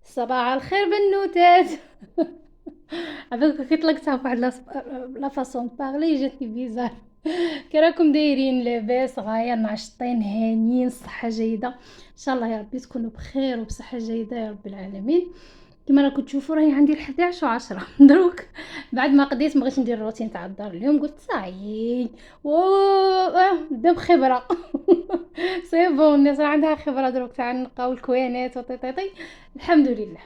صباح الخير بنوتات. عبالك كي طلقتها بواحد لا فاصون بارلي جاتني بيزار. كي راكم دايرين؟ لاباس غاية ناشطين هانيين الصحة جيدة ان شاء الله يا ربي تكونوا بخير وبصحة جيدة يا رب العالمين. كما راكم تشوفوا راهي عندي 11 و10 دروك. بعد ما قضيت ما بغيتش ندير الروتين تاع الدار اليوم، قلت صايي نبدا بخبره. سي بون الناس راه عندها خبره دروك تاع النقا والكوينات وطيطيطي. الحمد لله.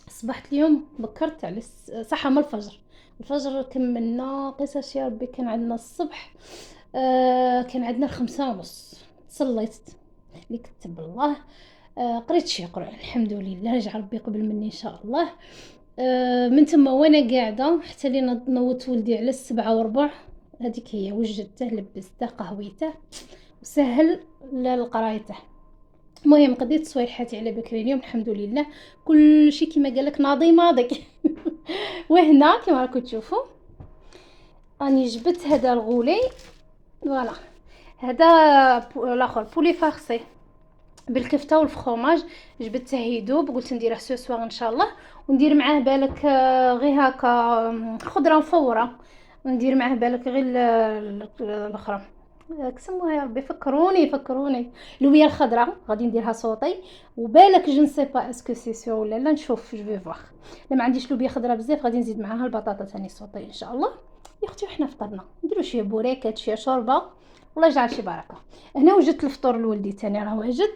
صبحت اليوم بكرت على صحة من الفجر كملنا قصص يا ربي. كان عندنا الصبح كان عندنا 5:30 صليت اللي كتب الله. قريت شي قرآن الحمد لله، رجع ربي قبل مني ان شاء الله. من تما وانا قاعده حتى لي نوضت ولدي على 7:15. هذيك هي وجدته لبسته قهويته وسهل لقرايته. المهم قضيت صوالحاتي على بكري اليوم الحمد لله. كل شيء كما قالك ناضي ماضي. وهنا كما راكم تشوفوا راني جبت هذا الغولي. فوالا هذا الاخر بولي فارسي بالكفته والفخوماج. جبته يذوب، قلت نديره سو سوار ان شاء الله، وندير معاه بالك غير هكا خضره مفوره، وندير معاه بالك غير الاخرى كسموها يا ربي فكروني لوبيا الخضراء غادي نديرها صوطي. وبالك جو نسي با اسكو سي سيور ولا لا، نشوف جو في فوار. لا ما عنديش لوبيا خضراء بزاف غادي نزيد معاها البطاطا ثاني صوطي ان شاء الله. يا اختي وحنا فطرنا نديرو شويه بوريكات شويه شوربه، الله يجعل شي بركه. هنا وجدت الفطور لولدي ثاني راه واجد.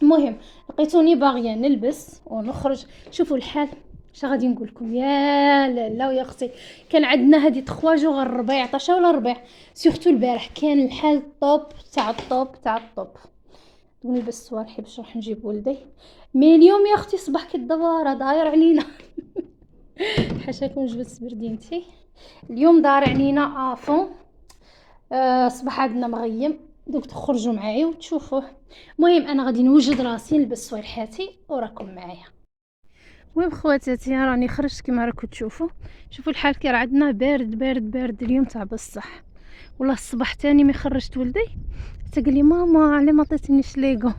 المهم لقيتوني باغيه نلبس ونخرج. شوفوا الحال اش غادي نقول لكم يا لاله ويا اختي. كان عندنا هذه 3 جوغ الربيع 13 ولا الربيع سورتو البارح كان الحال طوب تاع الطوب. دوني بس صوالحي باش نروح نجيب ولدي. مي اليوم يا اختي صباح كي الدواره داير علينا. حاشاكم جبت سبردينتي اليوم دار علينا افون. صباح عندنا مغيم دوك تخرجوا معايا وتشوفوه. المهم انا غادي نوجد راسي نلبس صوالحاتي وراكم معايا. المهم خواتاتي راني خرجت كما راكم تشوفوا. شوفوا الحال كي راه عندنا بارد اليوم تاع بصح. والله الصباح تاني مي خرجت ولدي حتى قال لي ماما علي ما عطيتنيش ليغو.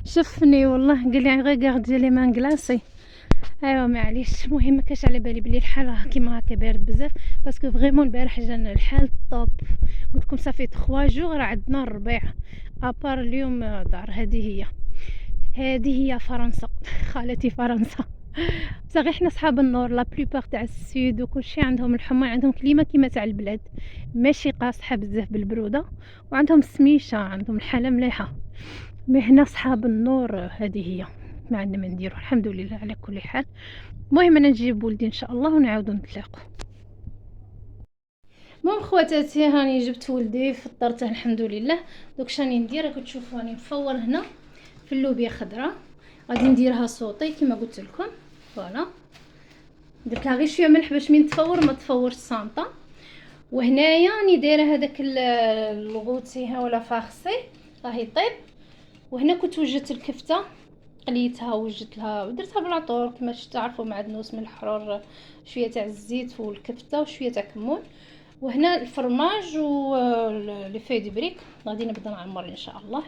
شفني والله قال لي غير لي مان كلاصي. ايوا معليش. المهم ما كاش على بالي بلي الحال راه كيما هكا بارد بزاف باسكو فريمون البارح جانا الحال طوب. قلت لكم صافي 3 جوغ راه عندنا الربيع ابار اليوم دار. هذه هي فرنسا. خالتي فرنسا. بصح حنا صحاب النور لا بلوبار تاع السود وكلشي عندهم الحمى، عندهم كليمه كيما تاع البلاد ماشي قاصحه بزاف بالبروده، وعندهم السميشه عندهم الحاله مليحه. مي هنا صحاب النور هذه هي ما عندنا ما نديرو الحمد لله على كل حال. المهم انا نجيب ولدي ان شاء الله ونعاودو نتلاقوا. المهم خواتاتي هاني جبت ولدي فطرته الحمد لله. دوك شاني ندير راكم تشوفوا راني نفور هنا في اللوبيا خضراء غادي نديرها صوتي كما قلت لكم. فوالا درت لها غير شويه ملح باش من تفور ما تفورش السانطه. وهنايا راني دايره هذاك الغوتي ولا فاخسي راهي طيب. وهنا كنت وجدت الكفته قليتها وجدت لها ودرتها بالعطور كما تعرفوا معدنوس من الحرور شويه تاع الزيت والكفته وشويه تاع كمون. وهنا الفرماج و لي في دي بريك غادي نبدا نعمر ان شاء الله.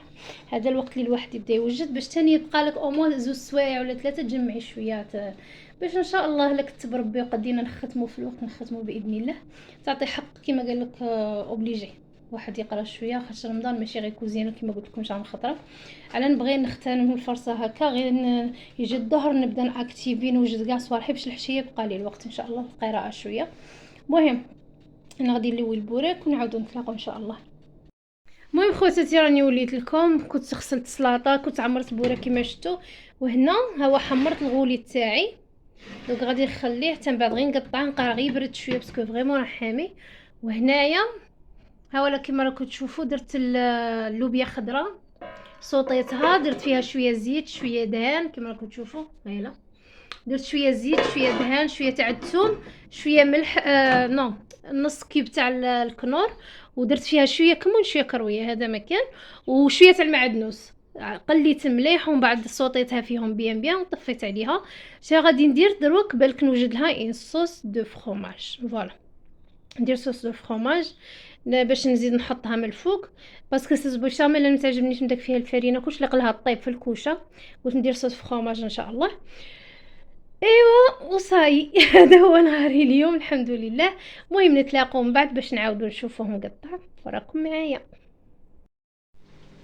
هذا الوقت اللي الواحد يبدا يوجد باش تاني يبقى لك او موان 2 سوايع ولا 3 تجمعي شويات باش ان شاء الله لك كتب ربي وقدينا نختموا في الوقت نختموا باذن الله. تعطي حق كما قال لك اوبليجي واحد يقرا شويه خاطر رمضان ماشي غير كوزينه كما قلت لكم شحال من خطره. على نبغي نختم الفرصه هكا غير يجي الظهر نبدا ناكتيفي نوجد كاع صوالحي باش الحشيه يبقى لي الوقت ان شاء الله القراءه شويه. المهم انا غادي نلوي البوراك ونعاودو نتلاقاو ان شاء الله. المهم خواتاتي راني وليت لكم كنت غسلت السلطه كنت عمرت بوراك كما شفتوا. وهنا هو حمرت الغولي تاعي دونك غادي نخليه حتى من بعد غير نقطعه نقرا غير يبرد شويه باسكو فريمون راه حامي. وهنايا ها ولا كما راكم تشوفوا درت اللوبيا خضراء صوطيتها درت فيها شويه زيت شويه دهان كما راكم تشوفوا هايله. درت شويه زيت شويه دهان شويه تاع الثوم شويه ملح نو نص كيب تاع الكنور. ودرت فيها شويه كمون شويه كرويه هذا مكان وشويه تاع المعدنوس. قليت مليح ومن بعد صوطيتها فيهم بيان وطفيت عليها. شنو غادي ندير دروك بالك نوجد لها ان صوص دو فروماج. فوالا ندير صوص دو فروماج باش نزيد نحطها من الفوق، باسكو صوص بوشاميل انا متعجبنيش ندير فيها الفرينه كلش، نقلها طيب في الكوشه واش ندير صوص فخوماج ان شاء الله. ايوا وصاي هذا هو نهاري اليوم الحمد لله. المهم نتلاقوا من بعد باش نعاودوا نشوفوه مقطع، وراكم معايا.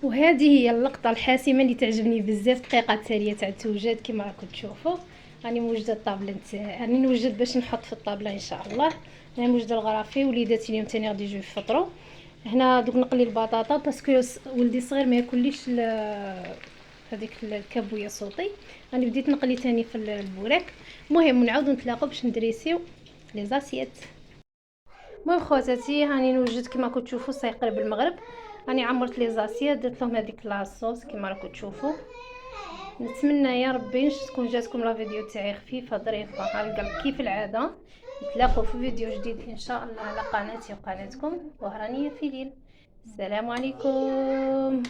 وهذه هي اللقطه الحاسمه اللي تعجبني بزاف، دقيقه تاليه تاع التوجد كما راكم تشوفوا. راني موجده الطابله نتاعي، راني نوجد باش نحط في الطابله ان شاء الله. راني موجده الغرافي، وليداتي اليوم تاني غادي يجيو يفطروا. هنا دوك نقلي البطاطا باسكو ولدي الصغير ما ياكليش هذيك الكابويه صوتي. راني بديت نقلي تاني في البوراك. المهم نعاودو نتلاقاو باش ندريسيو لي زاسيت. المهم خواتاتي هاني نوجد كما راكم تشوفوا سيقرب المغرب. راني عمرت لي زاسيت، درت لهم هذيك لاصوص كما راكم تشوفوا. نتمنى يا ربي تكون جاتكم لا فيديو تاعي خفيفه ظريفه على القلب كيف العاده. نتلاقوا في فيديو جديد ان شاء الله على قناتي وقناتكم وهرانيه في ليل. السلام عليكم.